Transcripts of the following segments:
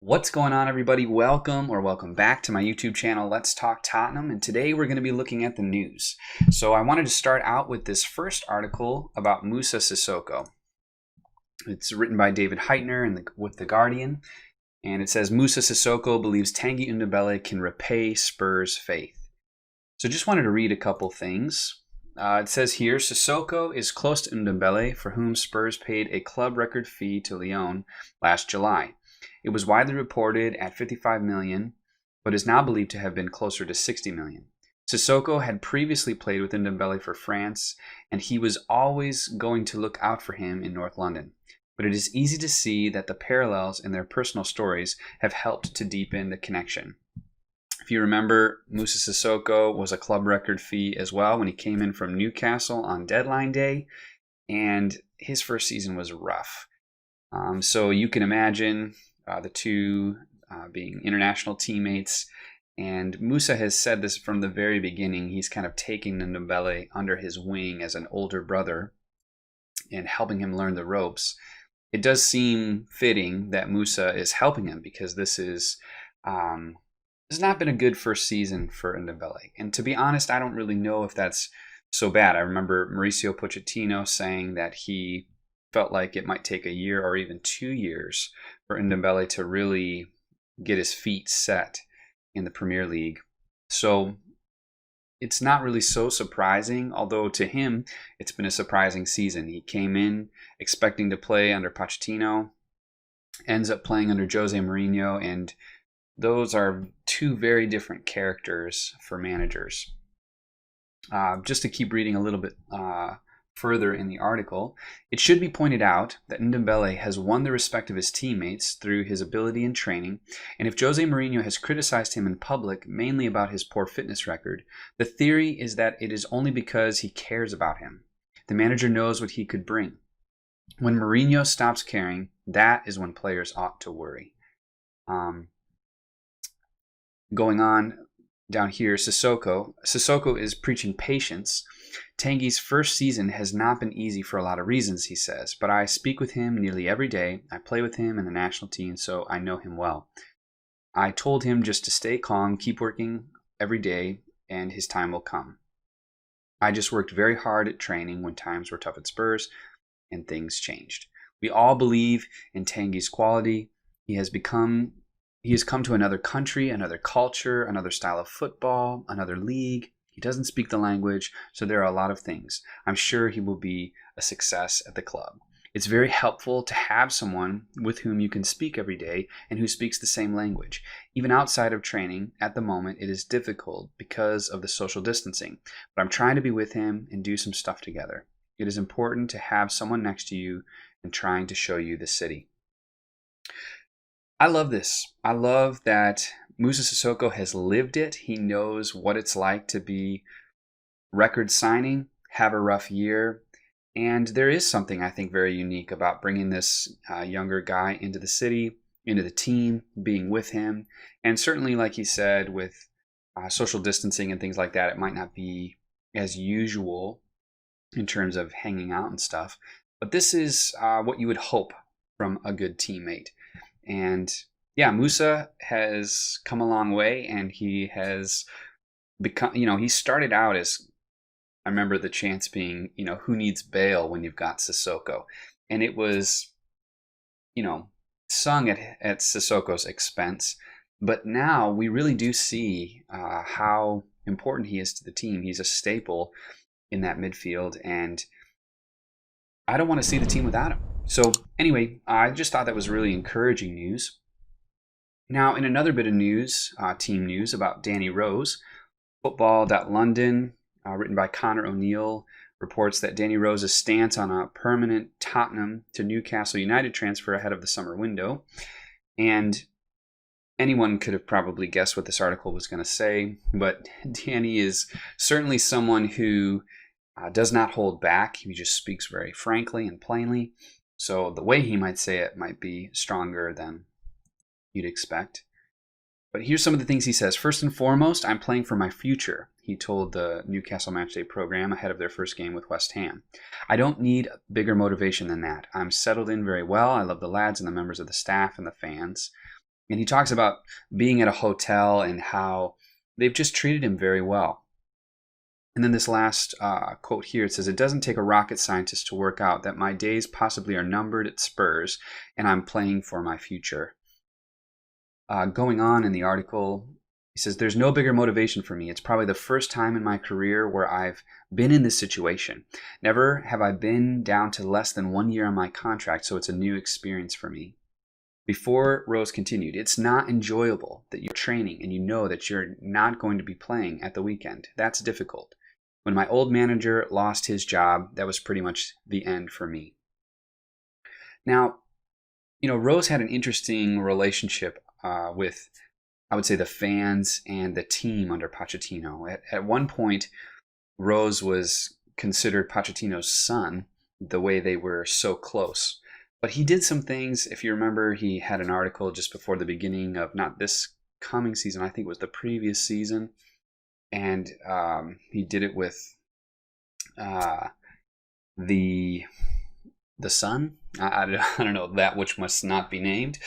What's going on, everybody? Welcome back to my YouTube channel, Let's Talk Tottenham, and today we're going to be looking at the news. So I wanted to start out with this first article about Moussa Sissoko. It's written by David Heitner with The Guardian, and it says, Moussa Sissoko believes Tanguy Ndombele can repay Spurs' faith. So just wanted to read a couple things. It says here, Sissoko is close to Ndombele, for whom Spurs paid a club record fee to Lyon last July. It was widely reported at 55 million, but is now believed to have been closer to 60 million. Sissoko had previously played with Ndombele for France, and he was always going to look out for him in North London. But it is easy to see that the parallels in their personal stories have helped to deepen the connection. If you remember, Moussa Sissoko was a club record fee as well when he came in from Newcastle on deadline day, and his first season was rough. So you can imagine the two being international teammates, and Moussa has said this from the very beginning. He's kind of taking Ndombele under his wing as an older brother and helping him learn the ropes. It does seem fitting that Moussa is helping him because this has not been a good first season for Ndombele. And to be honest, I don't really know if that's so bad. I remember Mauricio Pochettino saying that he felt like it might take a year or even 2 years for Ndombele to really get his feet set in the Premier League. So it's not really so surprising, although to him it's been a surprising season. He came in expecting to play under Pochettino, ends up playing under Jose Mourinho, and those are two very different characters for managers. Just to keep reading a little bit further in the article, it should be pointed out that Ndombele has won the respect of his teammates through his ability in training, and if Jose Mourinho has criticized him in public mainly about his poor fitness record, the theory is that it is only because he cares about him. The manager knows what he could bring. When Mourinho stops caring, that is when players ought to worry. Going on down here, Sissoko is preaching patience. Tanguy's first season has not been easy for a lot of reasons, he says, but I speak with him nearly every day. I play with him in the national team, so I know him well. I told him just to stay calm, keep working every day, and his time will come. I just worked very hard at training when times were tough at Spurs, and things changed. We all believe in Tanguy's quality. He has come to another country, another culture, another style of football, another league. He doesn't speak the language, so there are a lot of things. I'm sure he will be a success at the club. It's very helpful to have someone with whom you can speak every day and who speaks the same language. Even outside of training, at the moment, it is difficult because of the social distancing. But I'm trying to be with him and do some stuff together. It is important to have someone next to you and trying to show you the city. I love this. I love that Moussa Sissoko has lived it. He knows what it's like to be record signing, have a rough year, and there is something I think very unique about bringing this younger guy into the city, into the team, being with him, and certainly, like he said, with social distancing and things like that, it might not be as usual in terms of hanging out and stuff, but this is what you would hope from a good teammate. And yeah, Moussa has come a long way, and he has become, he started out as, I remember the chants being, who needs bail when you've got Sissoko? And it was, sung at Sissoko's expense. But now we really do see how important he is to the team. He's a staple in that midfield, and I don't want to see the team without him. So anyway, I just thought that was really encouraging news. Now, in another bit of news, team news about Danny Rose, Football.London, written by Connor O'Neill, reports that Danny Rose's stance on a permanent Tottenham to Newcastle United transfer ahead of the summer window. And anyone could have probably guessed what this article was going to say, but Danny is certainly someone who does not hold back. He just speaks very frankly and plainly. So the way he might say it might be stronger than you'd expect. But here's some of the things he says. First and foremost, I'm playing for my future, he told the Newcastle Matchday program ahead of their first game with West Ham. I don't need bigger motivation than that. I'm settled in very well. I love the lads and the members of the staff and the fans. And he talks about being at a hotel and how they've just treated him very well. And then this last quote here, it says, "It doesn't take a rocket scientist to work out that my days possibly are numbered at Spurs and I'm playing for my future." Going on in the article, he says, "There's no bigger motivation for me. It's probably the first time in my career where I've been in this situation. Never have I been down to less than 1 year on my contract, so it's a new experience for me." Before Rose continued, "It's not enjoyable that you're training and you know that you're not going to be playing at the weekend. That's difficult. When my old manager lost his job, that was pretty much the end for me." Now, Rose had an interesting relationship with, I would say, the fans and the team under Pochettino. At one point, Rose was considered Pochettino's son, the way they were so close. But he did some things. If you remember, he had an article just before the beginning of not this coming season, I think it was the previous season. And he did it with the Sun. I don't know, that which must not be named.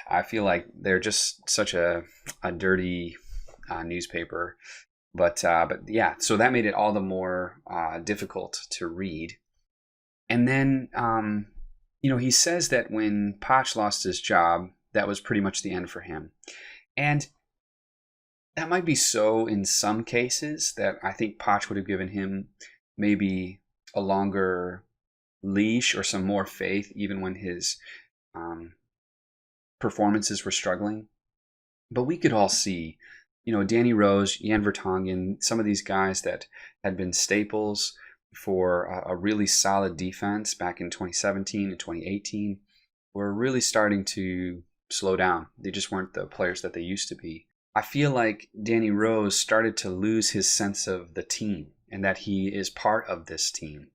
I feel like they're just such a dirty newspaper. But yeah, so that made it all the more difficult to read. And then, he says that when Poch lost his job, that was pretty much the end for him. And that might be so in some cases, that I think Poch would have given him maybe a longer leash or some more faith, even when his performances were struggling. But we could all see, Danny Rose, Jan Vertonghen, some of these guys that had been staples for a really solid defense back in 2017 and 2018 were really starting to slow down. They just weren't the players that they used to be. I feel like Danny Rose started to lose his sense of the team and that he is part of this team.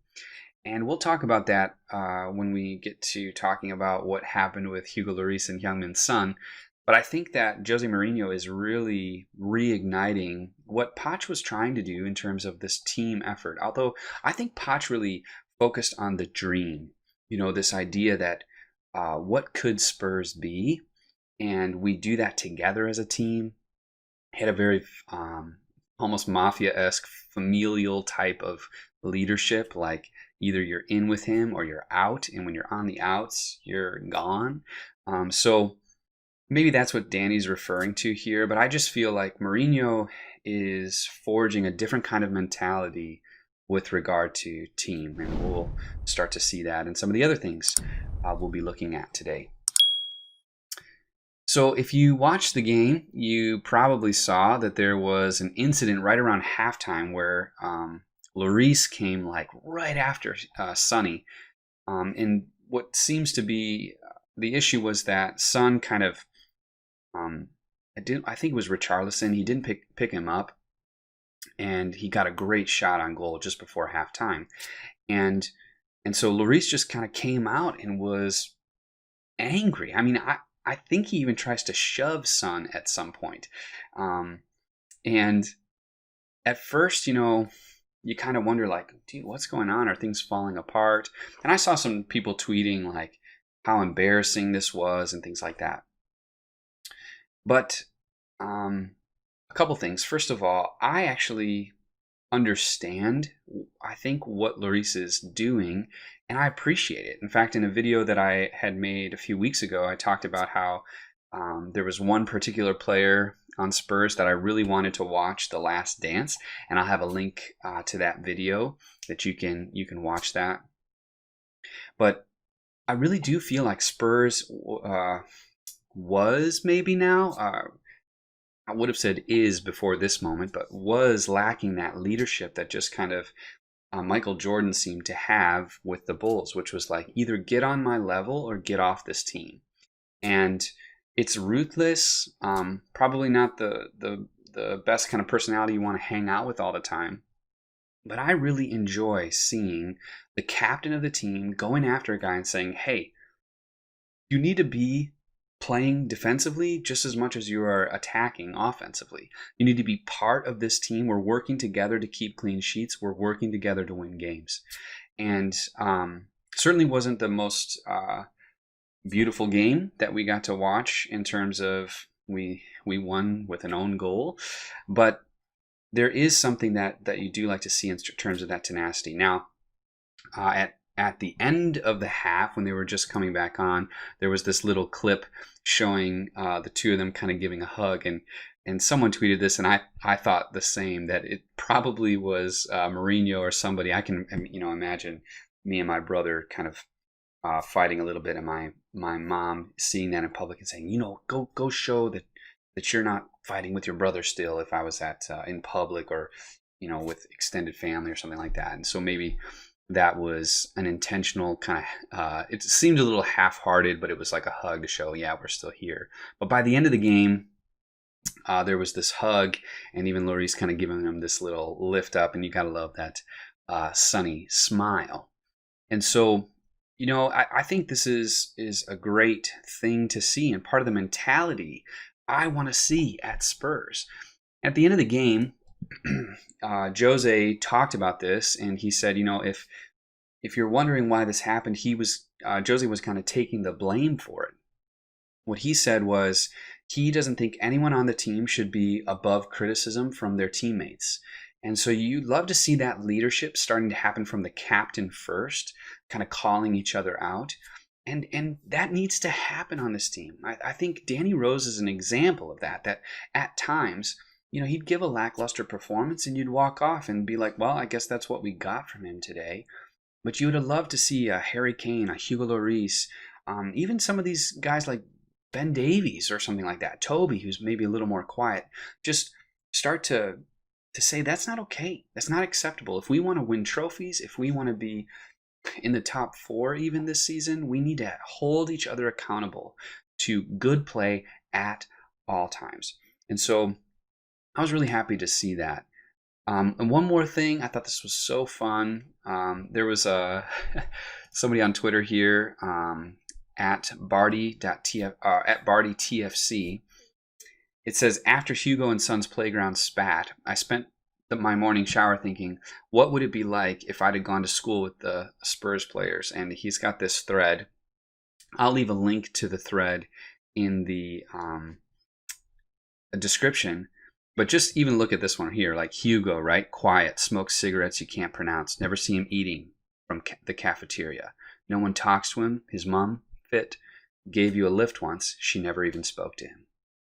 And we'll talk about that when we get to talking about what happened with Hugo Lloris and Heung-min's son. But I think that Jose Mourinho is really reigniting what Poch was trying to do in terms of this team effort. Although I think Poch really focused on the dream, this idea that what could Spurs be? And we do that together as a team. He had a very almost mafia-esque familial type of leadership, like either you're in with him or you're out, and when you're on the outs, you're gone. So maybe that's what Danny's referring to here, but I just feel like Mourinho is forging a different kind of mentality with regard to team, and we'll start to see that in some of the other things we'll be looking at today. So if you watched the game, you probably saw that there was an incident right around halftime where Lloris came like right after Sonny. And what seems to be the issue was that Son kind of, I think it was Richarlison, he didn't pick him up, and he got a great shot on goal just before halftime. And so Lloris just kind of came out and was angry. I mean, I think he even tries to shove Son at some point. And at first, you kind of wonder, like, dude, what's going on? Are things falling apart? And I saw some people tweeting, like, how embarrassing this was and things like that. But a couple things. First of all, I actually understand, I think, what Lloris is doing, and I appreciate it. In fact, in a video that I had made a few weeks ago, I talked about how there was one particular player on Spurs that I really wanted to watch, The Last Dance, and I'll have a link to that video that you can watch that. But I really do feel like Spurs was maybe now, I would have said is before this moment, but was lacking that leadership that just kind of Michael Jordan seemed to have with the Bulls, which was like, either get on my level or get off this team. And it's ruthless, probably not the best kind of personality you want to hang out with all the time. But I really enjoy seeing the captain of the team going after a guy and saying, hey, you need to be playing defensively just as much as you are attacking offensively. You need to be part of this team. We're working together to keep clean sheets. We're working together to win games. And certainly wasn't the most, beautiful game that we got to watch in terms of we won with an own goal, but there is something that you do like to see in terms of that tenacity. Now, at the end of the half, when they were just coming back on, there was this little clip showing the two of them kind of giving a hug, and someone tweeted this, and I thought the same, that it probably was Mourinho or somebody. I can imagine me and my brother kind of fighting a little bit, and my mom seeing that in public and saying, go show that you're not fighting with your brother still. If I was in public or with extended family or something like that, and so maybe that was an intentional kind of, it seemed a little half-hearted, but it was like a hug to show, yeah, we're still here. But by the end of the game, there was this hug, and even Lloris kind of giving him this little lift up, and you got to love that sunny smile. And so, I think this is a great thing to see, and part of the mentality I want to see at Spurs. At the end of the game, Jose talked about this, and he said, if you're wondering why this happened, Jose was kind of taking the blame for it. What he said was he doesn't think anyone on the team should be above criticism from their teammates. And so you'd love to see that leadership starting to happen from the captain first, kind of calling each other out. And that needs to happen on this team. I think Danny Rose is an example of that at times, he'd give a lackluster performance and you'd walk off and be like, well, I guess that's what we got from him today. But you would have loved to see a Harry Kane, a Hugo Lloris, even some of these guys like Ben Davies or something like that, Toby, who's maybe a little more quiet, just start to say that's not okay. That's not acceptable. If we want to win trophies, if we want to be in the top 4 even this season, we need to hold each other accountable to good play at all times. And so I was really happy to see that. And one more thing, I thought this was so fun. There was somebody on Twitter here at BartyTFC. It says, after Hugo and Son's playground spat, I spent my morning shower thinking, what would it be like if I'd have gone to school with the Spurs players? And he's got this thread. I'll leave a link to the thread in the description. But just even look at this one here, like Hugo, right? Quiet, smokes cigarettes you can't pronounce. Never see him eating from the cafeteria. No one talks to him. His mom, fit, gave you a lift once. She never even spoke to him.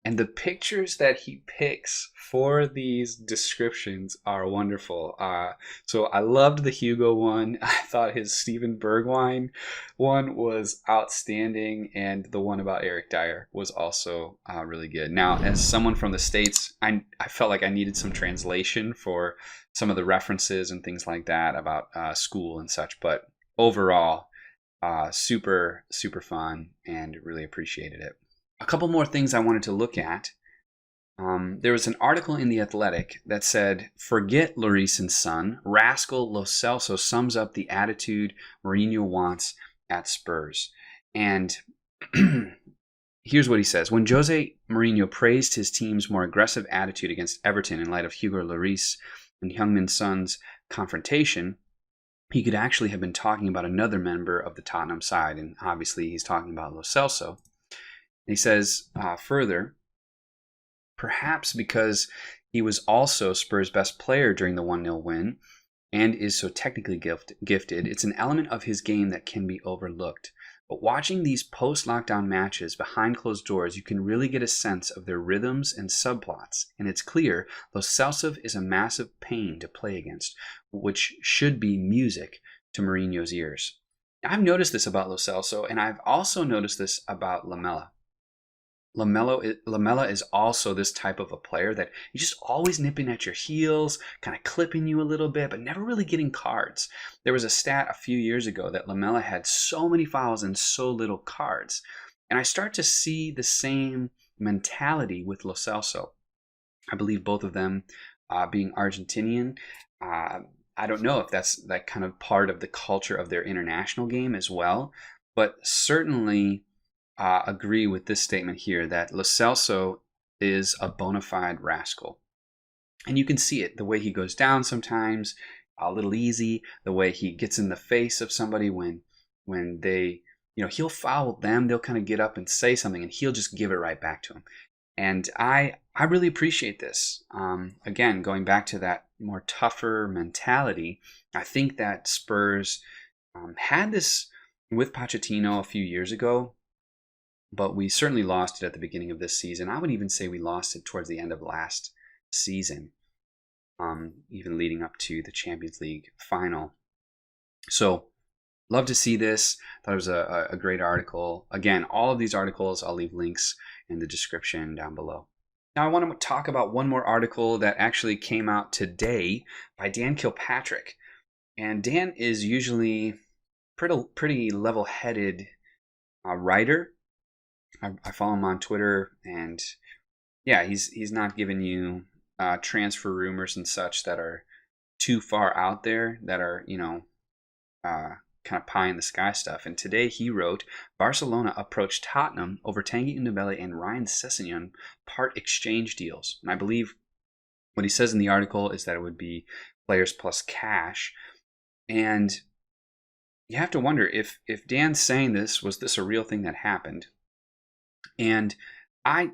And the pictures that he picks for these descriptions are wonderful. So I loved the Hugo one. I thought his Steven Bergwijn one was outstanding. And the one about Eric Dyer was also really good. Now, as someone from the States, I felt like I needed some translation for some of the references and things like that about school and such. But overall, super, super fun and really appreciated it. A couple more things I wanted to look at. There was an article in The Athletic that said, forget Lloris and Son, rascal Lo Celso sums up the attitude Mourinho wants at Spurs. And here's what he says. When Jose Mourinho praised his team's more aggressive attitude against Everton in light of Hugo Lloris and Heung-min Son's confrontation, he could actually have been talking about another member of the Tottenham side, and obviously he's talking about Lo Celso. He says further, perhaps because he was also Spurs' best player during the 1-0 win and is so technically gifted, it's an element of his game that can be overlooked. But watching these post-lockdown matches behind closed doors, you can really get a sense of their rhythms and subplots. And it's clear Lo Celso is a massive pain to play against, which should be music to Mourinho's ears. I've noticed this about Lo Celso, and I've also noticed this about Lamela. Lamela is also this type of a player that he's just always nipping at your heels, kind of clipping you a little bit, but never really getting cards. There was a stat a few years ago that Lamela had so many fouls and so little cards. And I start to see the same mentality with Lo Celso. I believe both of them being Argentinian. I don't know if that's that kind of part of the culture of their international game as well, but certainly agree with this statement here that Lo Celso is a bona fide rascal. And you can see it, the way he goes down sometimes, a little easy, the way he gets in the face of somebody when they he'll foul them. They'll kind of get up and say something, and he'll just give it right back to him. And I really appreciate this. Again, going back to that more tougher mentality, I think that Spurs had this with Pochettino a few years ago, but we certainly lost it at the beginning of this season. I would even say we lost it towards the end of last season, even leading up to the Champions League final. So, love to see this. Thought it was a great article. Again, all of these articles, I'll leave links in the description down below. Now, I want to talk about one more article that actually came out today by Dan Kilpatrick. And Dan is usually pretty level-headed writer. I follow him on Twitter, and yeah, he's not giving you transfer rumors and such that are too far out there, that are, kind of pie in the sky stuff. And today he wrote, Barcelona approached Tottenham over Tanguy Ndombele and Ryan Sessegnon part exchange deals. And I believe what he says in the article is that it would be players plus cash. And you have to wonder if Dan's saying this, was this a real thing that happened? And I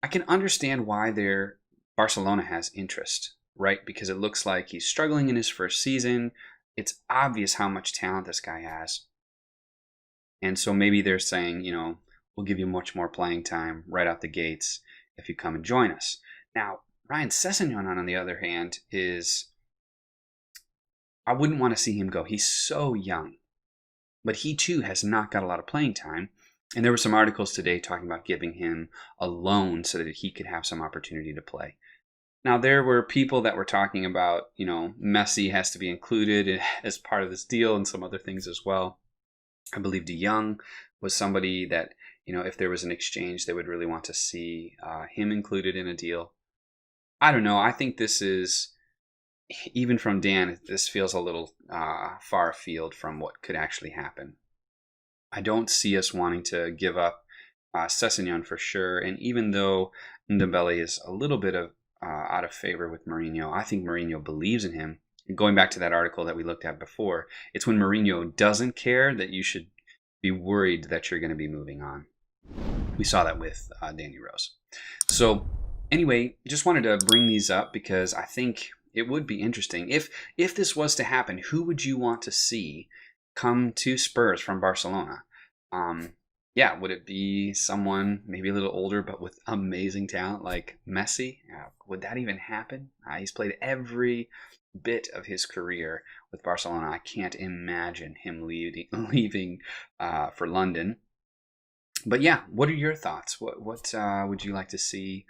can understand why Barcelona has interest, right? Because it looks like he's struggling in his first season. It's obvious how much talent this guy has. And so maybe they're saying, we'll give you much more playing time right out the gates if you come and join us. Now, Ryan Sessegnon, on the other hand, I wouldn't want to see him go. He's so young. But he, too, has not got a lot of playing time. And there were some articles today talking about giving him a loan so that he could have some opportunity to play. Now, there were people that were talking about, Messi has to be included as part of this deal and some other things as well. I believe De Jong was somebody that, if there was an exchange, they would really want to see him included in a deal. I don't know. I think this is, even from Dan, this feels a little far afield from what could actually happen. I don't see us wanting to give up Sessegnon for sure. And even though Ndombele is a little bit out of favor with Mourinho, I think Mourinho believes in him. And going back to that article that we looked at before, it's when Mourinho doesn't care that you should be worried that you're going to be moving on. We saw that with Danny Rose. So anyway, just wanted to bring these up because I think it would be interesting. If this was to happen, who would you want to see come to Spurs from Barcelona? Would it be someone maybe a little older but with amazing talent like Messi? Would that even happen? He's played every bit of his career with Barcelona. I can't imagine him leaving for London. But yeah, what are your thoughts? What would you like to see?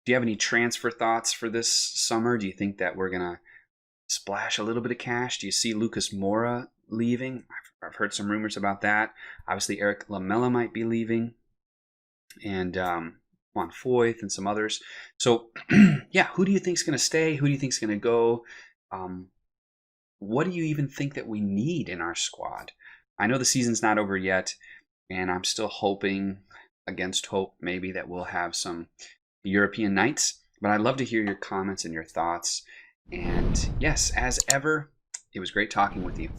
Do you have any transfer thoughts for this summer? Do you think that we're going to splash a little bit of cash? Do you see Lucas Moura leaving? I've heard some rumors about that. Obviously, Eric Lamela might be leaving. And Juan Foyth and some others. So, yeah, who do you think is going to stay? Who do you think is going to go? What do you even think that we need in our squad? I know the season's not over yet, and I'm still hoping, against hope, maybe that we'll have some European nights. But I'd love to hear your comments and your thoughts. And yes, as ever, it was great talking with you.